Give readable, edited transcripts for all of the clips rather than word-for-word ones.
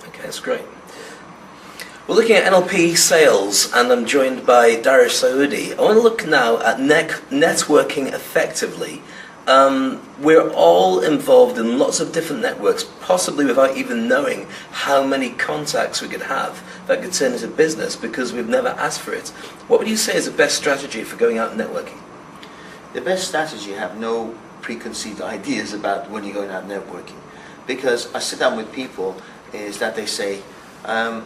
Okay, that's great. We're looking at NLP sales, and I'm joined by Darish Saudi. I want to look now at networking effectively. We're all involved in lots of different networks, possibly without even knowing how many contacts we could have that could turn into business because we've never asked for it. What would you say is the best strategy for going out and networking? The best strategy, have no preconceived ideas about when you're going out networking. Because I sit down with people, is that they say, I'm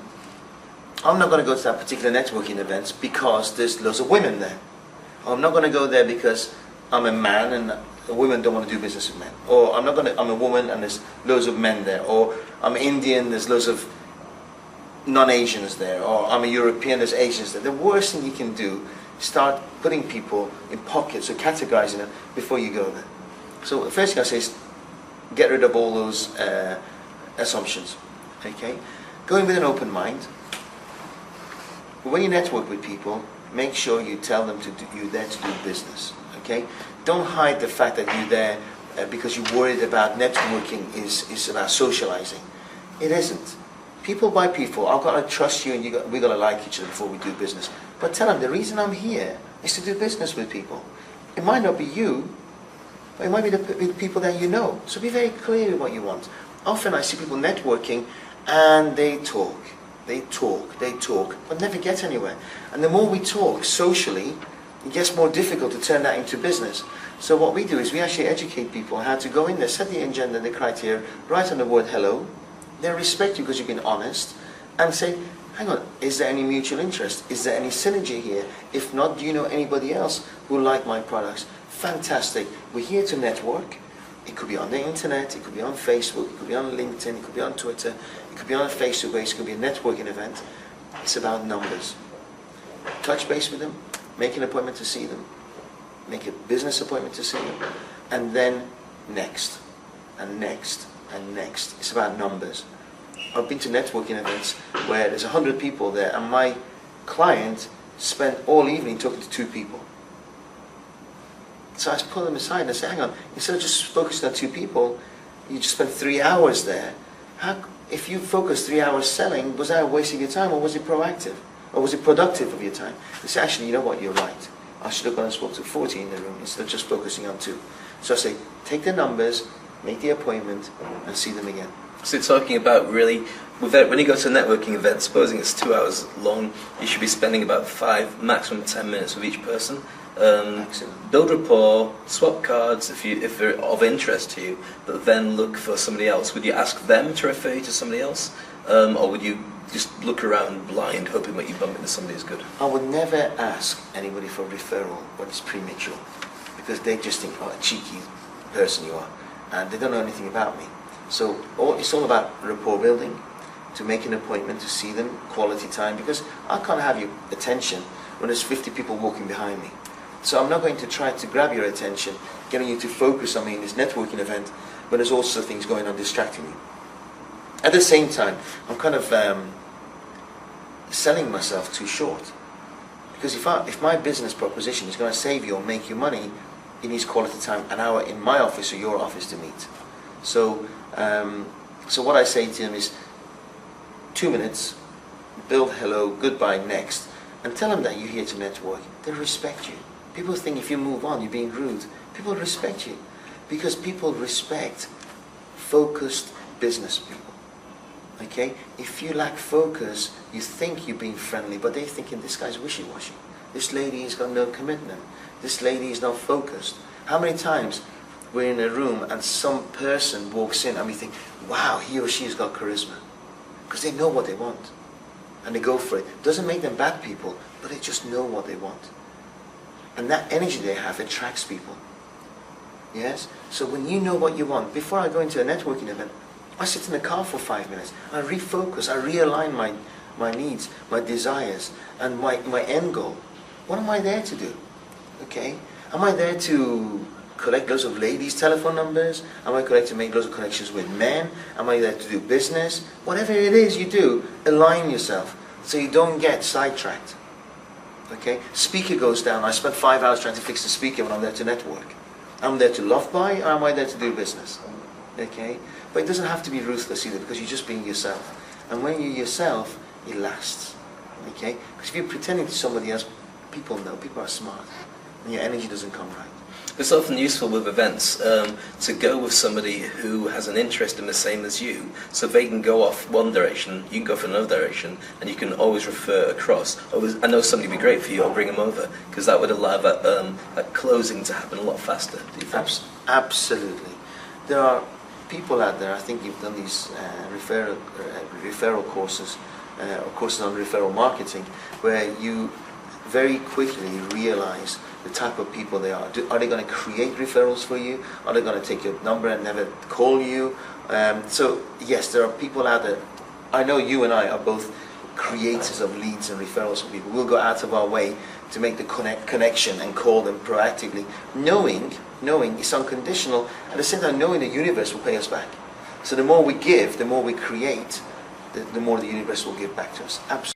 not going to go to that particular networking event because there's loads of women there. Or I'm not going to go there because I'm a man and women don't want to do business with men. Or I'm a woman and there's loads of men there. Or I'm Indian, there's loads of non-Asians there. Or I'm a European, there's Asians there. The worst thing you can do is start putting people in pockets or categorizing them before you go there. So the first thing I say is get rid of all those assumptions. Okay? Go in with an open mind. When you network with people, make sure you tell them you're there to do business. Okay? Don't hide the fact that you're there because you're worried about networking is about socializing. It isn't. People by people. I've got to trust you, and we've got to like each other before we do business. But tell them the reason I'm here is to do business with people. It might not be you, but it might be the people that you know. So be very clear with what you want. Often I see people networking and they talk, but never get anywhere. And the more we talk socially, it gets more difficult to turn that into business. So what we do is we actually educate people how to go in there, set the agenda, the criteria, write on the word hello. They respect you because you've been honest, and say, hang on, is there any mutual interest? Is there any synergy here? If not, do you know anybody else who like my products? Fantastic. We're here to network. It could be on the internet, it could be on Facebook, it could be on LinkedIn, it could be on Twitter, it could be on a face-to-face, it could be a networking event. It's about numbers. Touch base with them, make an appointment to see them, make a business appointment to see them, and then next, and next, and next. It's about numbers. I've been to networking events where there's 100 people there, and my client spent all evening talking to 2 people. So I just pull them aside and I say, hang on, instead of just focusing on 2 people, you just spent 3 hours there. If you focused 3 hours selling, was that a waste of your time, or was it proactive? Or was it productive of your time? They say, actually, you know what, you're right. I should have gone and spoke to 40 in the room instead of just focusing on 2. So I say, take the numbers, make the appointment, and see them again. So talking about really, when you go to a networking event, supposing it's 2 hours long, you should be spending about 5, maximum 10 minutes with each person. Build rapport, swap cards if they're of interest to you, but then look for somebody else. Would you ask them to refer you to somebody else? Or would you just look around blind, hoping that you bump into somebody who's good? I would never ask anybody for a referral when it's premature, because they just think, oh, a cheeky person you are, and they don't know anything about me. So it's all about rapport building, to make an appointment to see them, quality time, because I can't have your attention when there's 50 people walking behind me. So I'm not going to try to grab your attention, getting you to focus on me in this networking event, when there's also things going on distracting you. At the same time, I'm kind of selling myself too short. Because if my business proposition is going to save you or make you money, it needs quality time, an hour in my office or your office to meet. So, so what I say to them is 2 minutes, build hello, goodbye, next, and tell them that you're here to network. They respect you. People think if you move on, you're being rude. People respect you because people respect focused business people. Okay? If you lack focus, you think you're being friendly, but they're thinking this guy's wishy-washy. This lady has got no commitment. This lady is not focused. How many times we're in a room and some person walks in and we think, wow, he or she has got charisma. Because they know what they want. And they go for it. Doesn't make them bad people, but they just know what they want. And that energy they have attracts people. Yes? So when you know what you want, before I go into a networking event, I sit in the car for 5 minutes. I refocus, I realign my needs, my desires, and my end goal. What am I there to do? Okay? Am I there to collect loads of ladies' telephone numbers? Am I there to make loads of connections with men? Am I there to do business? Whatever it is you do, align yourself so you don't get sidetracked. Okay? Speaker goes down. I spent 5 hours trying to fix the speaker when I'm there to network. I'm there to love buy, or am I there to do business? Okay? But it doesn't have to be ruthless either, because you're just being yourself. And when you're yourself, it lasts. Okay? Because if you're pretending to somebody else, people know, people are smart, and your energy doesn't come right. It's often useful with events to go with somebody who has an interest in the same as you, so they can go off one direction, you can go for another direction, and you can always refer across. I know somebody would be great for you, I'll bring them over, because that would allow that closing to happen a lot faster. Do you think? Absolutely. There are people out there, I think you've done these referral courses, or courses on referral marketing, where you very quickly realize the type of people they are. Are they going to create referrals for you? Are they going to take your number and never call you? So yes, there are people out there. I know you and I are both creators of leads and referrals for people. We'll go out of our way to make the connection and call them proactively, knowing it's unconditional, at the same time knowing the universe will pay us back. So the more we give, the more we create, the more the universe will give back to us. Absolutely.